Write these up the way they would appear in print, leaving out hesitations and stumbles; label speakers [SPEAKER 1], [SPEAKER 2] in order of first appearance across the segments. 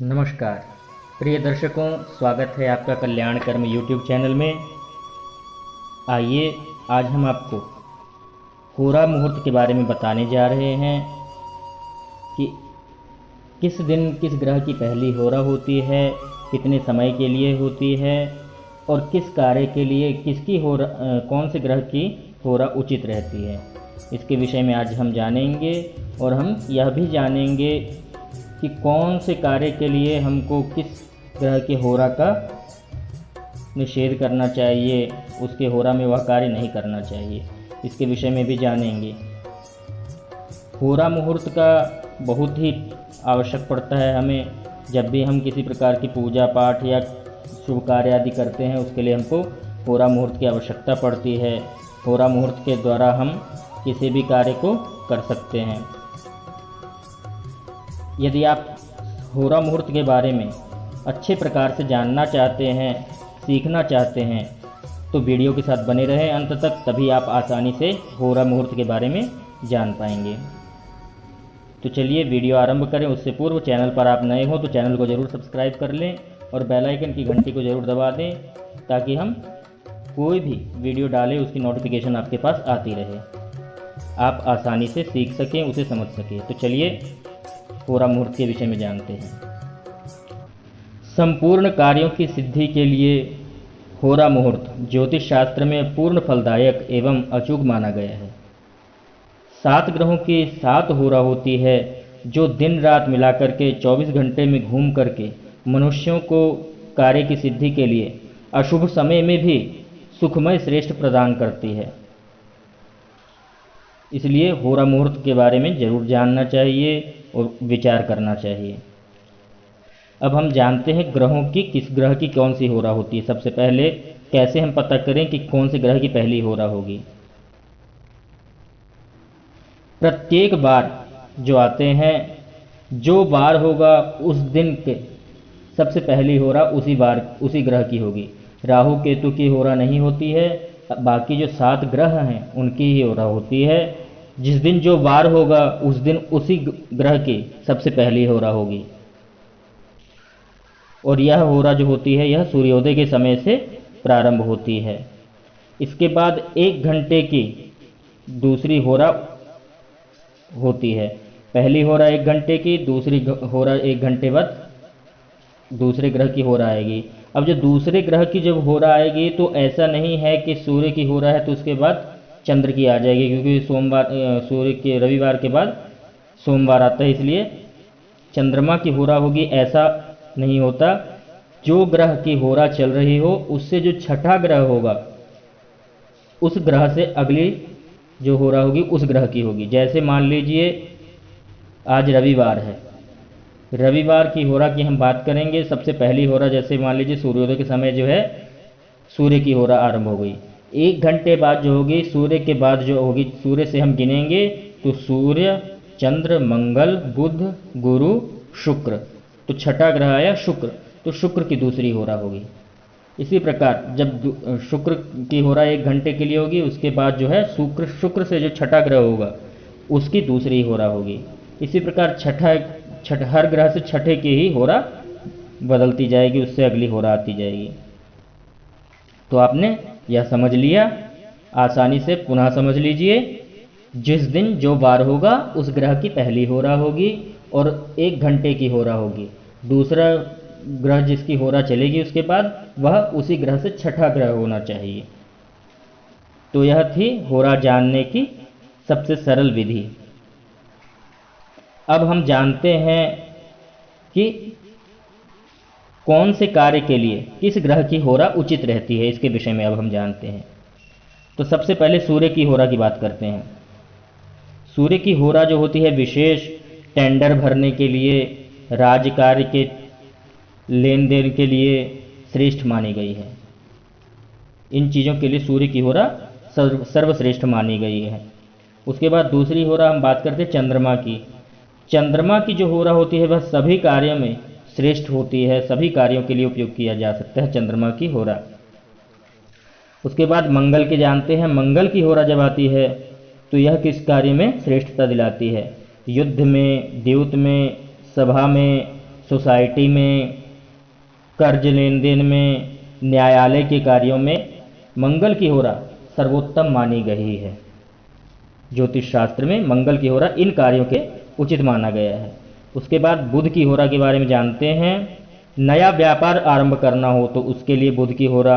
[SPEAKER 1] नमस्कार प्रिय दर्शकों, स्वागत है आपका कल्याण कर्म यूट्यूब चैनल में। आइए आज हम आपको होरा मुहूर्त के बारे में बताने जा रहे हैं कि किस दिन किस ग्रह की पहली होरा होती है, कितने समय के लिए होती है और किस कार्य के लिए किसकी होरा कौन से ग्रह की होरा उचित रहती है। इसके विषय में आज हम जानेंगे और हम यह भी जानेंगे कि कौन से कार्य के लिए हमको किस ग्रह के होरा का निषेध करना चाहिए, उसके होरा में वह कार्य नहीं करना चाहिए। इसके विषय में भी जानेंगे। होरा मुहूर्त का बहुत ही आवश्यक पड़ता है हमें। जब भी हम किसी प्रकार की पूजा पाठ या शुभ कार्य आदि करते हैं, उसके लिए हमको होरा मुहूर्त की आवश्यकता पड़ती है। होरा मुहूर्त के द्वारा हम किसी भी कार्य को कर सकते हैं। यदि आप होरा मुहूर्त के बारे में अच्छे प्रकार से जानना चाहते हैं, सीखना चाहते हैं, तो वीडियो के साथ बने रहें अंत तक, तभी आप आसानी से होरा मुहूर्त के बारे में जान पाएंगे। तो चलिए वीडियो आरंभ करें। उससे पूर्व चैनल पर आप नए हो तो चैनल को ज़रूर सब्सक्राइब कर लें और बेल आइकन की घंटी को ज़रूर दबा दें, ताकि हम कोई भी वीडियो डालें उसकी नोटिफिकेशन आपके पास आती रहे, आप आसानी से सीख सकें, उसे समझ सकें। तो चलिए होरा मुहूर्त के विषय में जानते हैं। संपूर्ण कार्यों की सिद्धि के लिए होरा मुहूर्त ज्योतिष शास्त्र में पूर्ण फलदायक एवं अचूक माना गया है। 7 ग्रहों की 7 होरा होती है, जो दिन रात मिलाकर के 24 घंटे में घूम करके मनुष्यों को कार्य की सिद्धि के लिए अशुभ समय में भी सुखमय श्रेष्ठ प्रदान करती है। इसलिए होरा मुहूर्त के बारे में जरूर जानना चाहिए और विचार करना चाहिए। अब हम जानते हैं ग्रहों की किस ग्रह की कौन सी होरा होती है। सबसे पहले कैसे हम पता करें कि कौन से ग्रह की पहली होरा होगी। प्रत्येक बार जो आते हैं, जो बार होगा उस दिन के सबसे पहली होरा उसी ग्रह की होगी। राहु केतु की होरा नहीं होती है, बाकी जो 7 ग्रह हैं उनकी ही होरा होती है। जिस दिन जो वार होगा उस दिन उसी ग्रह की सबसे पहली होरा होगी। और यह होरा जो होती है यह सूर्योदय के समय से प्रारंभ होती है। इसके बाद 1 घंटे की दूसरी होरा होती है। पहली होरा 1 घंटे की, दूसरी होरा 1 घंटे बाद दूसरे ग्रह की होरा आएगी। अब जो दूसरे ग्रह की जब होरा आएगी तो ऐसा नहीं है कि सूर्य की होरा है तो उसके बाद चंद्र की आ जाएगी, क्योंकि सूर्य के रविवार के बाद सोमवार आता है, इसलिए चंद्रमा की होरा होगी, ऐसा नहीं होता। जो ग्रह की होरा चल रही हो उससे जो छठा ग्रह होगा उस ग्रह से अगली जो होरा होगी उस ग्रह की होगी। जैसे मान लीजिए आज रविवार है, रविवार की होरा की हम बात करेंगे। सबसे पहली होरा जैसे मान लीजिए सूर्योदय के समय जो है सूर्य की होरा आरंभ हो गई। 1 घंटे बाद जो होगी सूर्य के बाद जो होगी, सूर्य से हम गिनेंगे तो सूर्य, चंद्र, मंगल, बुध, गुरु, शुक्र, तो छठा ग्रह आया शुक्र, तो शुक्र की दूसरी होरा होगी। इसी प्रकार जब शुक्र की होरा 1 घंटे के लिए होगी, उसके बाद जो है शुक्र से जो छठा ग्रह होगा उसकी दूसरी होरा होगी। इसी प्रकार हर ग्रह से छठे की ही होरा बदलती जाएगी, उससे अगली होरा आती जाएगी। तो आपने यह समझ लिया, आसानी से पुनः समझ लीजिए। जिस दिन जो वार होगा उस ग्रह की पहली होरा होगी और 1 घंटे की होरा होगी। दूसरा ग्रह जिसकी होरा चलेगी उसके बाद वह उसी ग्रह से छठा ग्रह होना चाहिए। तो यह थी होरा जानने की सबसे सरल विधि। अब हम जानते हैं कि कौन से कार्य के लिए किस ग्रह की होरा उचित रहती है। इसके विषय में अब हम जानते हैं। तो सबसे पहले सूर्य की होरा की बात करते हैं। सूर्य की होरा जो होती है विशेष टेंडर भरने के लिए, राज्य कार्य के लेन देन के लिए श्रेष्ठ मानी गई है। इन चीज़ों के लिए सूर्य की होरा सर्वश्रेष्ठ मानी गई है। उसके बाद दूसरी होरा हम बात करते हैं चंद्रमा की। चंद्रमा की जो होरा होती है वह सभी कार्यों में श्रेष्ठ होती है, सभी कार्यों के लिए उपयोग किया जा सकता है चंद्रमा की होरा। उसके बाद मंगल के जानते हैं। मंगल की होरा जब आती है तो यह किस कार्य में श्रेष्ठता दिलाती है। युद्ध में, द्यूत में, सभा में, सोसाइटी में, कर्ज लेन देन में, न्यायालय के कार्यों में मंगल की होरा सर्वोत्तम मानी गई है। ज्योतिष शास्त्र में मंगल की होरा इन कार्यों के उचित माना गया है। उसके बाद बुध की होरा के बारे में जानते हैं। नया व्यापार आरंभ करना हो तो उसके लिए बुध की होरा,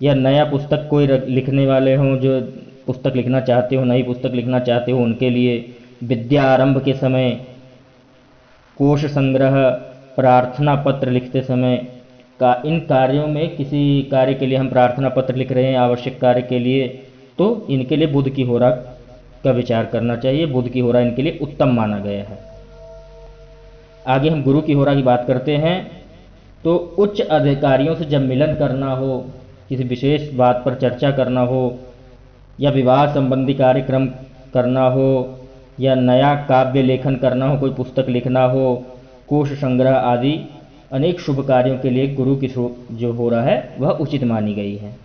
[SPEAKER 1] या नया पुस्तक कोई लिखने वाले हों, जो पुस्तक लिखना चाहते हो, नई पुस्तक लिखना चाहते हो, उनके लिए, विद्या आरंभ के समय, कोश संग्रह, प्रार्थना पत्र लिखते समय का, इन कार्यों में किसी कार्य के लिए हम प्रार्थना पत्र लिख रहे हैं आवश्यक कार्य के लिए, तो इनके लिए बुध की होरा का विचार करना चाहिए। बुध की होरा इनके लिए उत्तम माना गया है। आगे हम गुरु की होरा की बात करते हैं। तो उच्च अधिकारियों से जब मिलन करना हो, किसी विशेष बात पर चर्चा करना हो, या विवाह संबंधी कार्यक्रम करना हो, या नया काव्य लेखन करना हो, कोई पुस्तक लिखना हो, कोश संग्रह आदि अनेक शुभ कार्यों के लिए गुरु की जो होरा है वह उचित मानी गई है।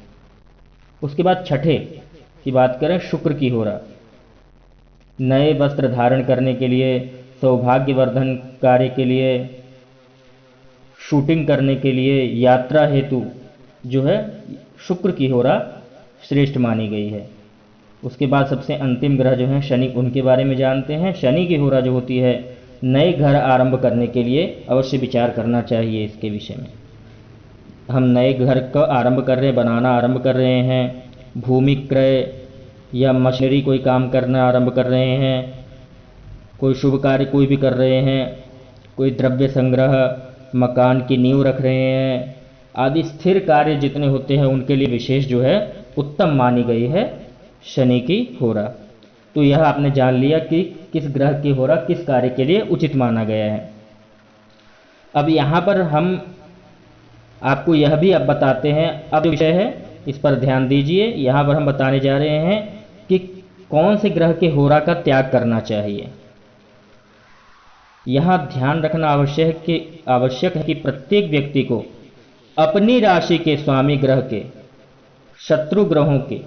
[SPEAKER 1] उसके बाद छठे की बात करें, शुक्र की होरा। नए वस्त्र धारण करने के लिए, सौभाग्यवर्धन कार्य के लिए, शूटिंग करने के लिए, यात्रा हेतु जो है शुक्र की होरा श्रेष्ठ मानी गई है। उसके बाद सबसे अंतिम ग्रह जो हैं शनि, उनके बारे में जानते हैं। शनि की होरा जो होती है, नए घर आरंभ करने के लिए अवश्य विचार करना चाहिए इसके विषय में। हम नए घर का आरंभ कर रहे हैं, बनाना आरंभ कर रहे हैं, भूमि क्रय या मशीनरी कोई काम करना आरंभ कर रहे हैं, कोई शुभ कार्य कोई भी कर रहे हैं, कोई द्रव्य संग्रह, मकान की नींव रख रहे हैं आदि स्थिर कार्य जितने होते हैं उनके लिए विशेष जो है उत्तम मानी गई है शनि की होरा। तो यह आपने जान लिया कि किस ग्रह की होरा किस कार्य के लिए उचित माना गया है। अब यहाँ पर हम आपको यह भी अब बताते हैं, अब विषय है इस पर ध्यान दीजिए। यहाँ पर हम बताने जा रहे हैं कि कौन से ग्रह के होरा का त्याग करना चाहिए। यहाँ ध्यान रखना आवश्यक है कि प्रत्येक व्यक्ति को अपनी राशि के स्वामी ग्रह के शत्रु ग्रहों के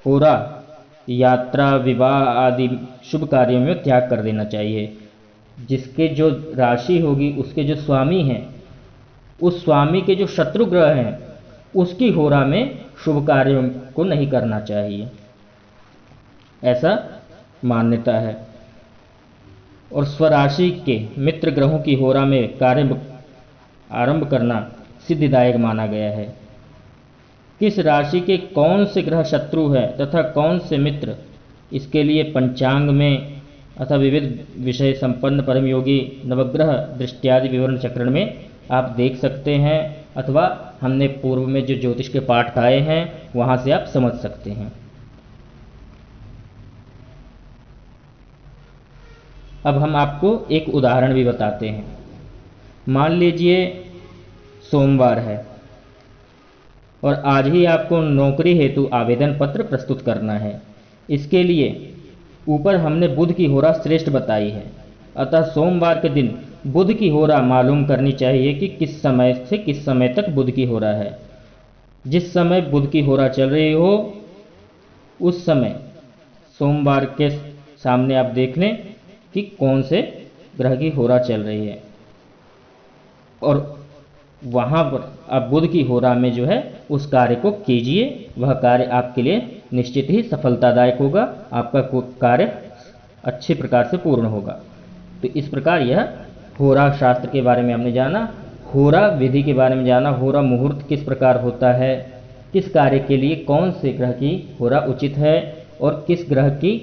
[SPEAKER 1] होरा यात्रा, विवाह आदि शुभ कार्यों में त्याग कर देना चाहिए। जिसके जो राशि होगी उसके जो स्वामी हैं, उस स्वामी के जो शत्रु ग्रह हैं उसकी होरा में शुभ कार्यों को नहीं करना चाहिए, ऐसा मान्यता है। और स्वराशि के मित्र ग्रहों की होरा में कार्य आरंभ करना सिद्धिदायक माना गया है। किस राशि के कौन से ग्रह शत्रु है तथा कौन से मित्र, इसके लिए पंचांग में अथवा विविध विषय संपन्न परम योगी नवग्रह दृष्टियादि विवरण चक्रण में आप देख सकते हैं, अथवा हमने पूर्व में जो ज्योतिष के पाठ आए हैं वहाँ से आप समझ सकते हैं। अब हम आपको एक उदाहरण भी बताते हैं। मान लीजिए सोमवार है और आज ही आपको नौकरी हेतु आवेदन पत्र प्रस्तुत करना है। इसके लिए ऊपर हमने बुध की होरा श्रेष्ठ बताई है, अतः सोमवार के दिन बुध की होरा मालूम करनी चाहिए कि किस समय से किस समय तक बुध की होरा है। जिस समय बुध की होरा चल रही हो उस समय सोमवार के सामने आप देख लें कि कौन से ग्रह की होरा चल रही है, और वहाँ पर आप बुध की होरा में जो है उस कार्य को कीजिए। वह कार्य आपके लिए निश्चित ही सफलतादायक होगा, आपका कार्य अच्छे प्रकार से पूर्ण होगा। तो इस प्रकार यह होरा शास्त्र के बारे में हमने जाना, होरा विधि के बारे में जाना, होरा मुहूर्त किस प्रकार होता है, किस कार्य के लिए कौन से ग्रह की होरा उचित है, और किस ग्रह की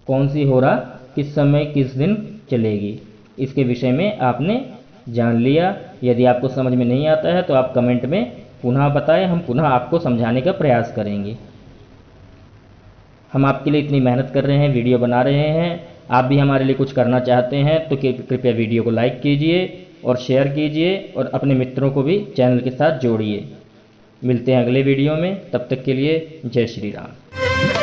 [SPEAKER 1] कौन सी होरा किस समय किस दिन चलेगी, इसके विषय में आपने जान लिया। यदि आपको समझ में नहीं आता है तो आप कमेंट में पुनः बताएं, हम पुनः आपको समझाने का प्रयास करेंगे। हम आपके लिए इतनी मेहनत कर रहे हैं, वीडियो बना रहे हैं, आप भी हमारे लिए कुछ करना चाहते हैं तो कृपया वीडियो को लाइक कीजिए और शेयर कीजिए और अपने मित्रों को भी चैनल के साथ जोड़िए। मिलते हैं अगले वीडियो में, तब तक के लिए जय श्री राम।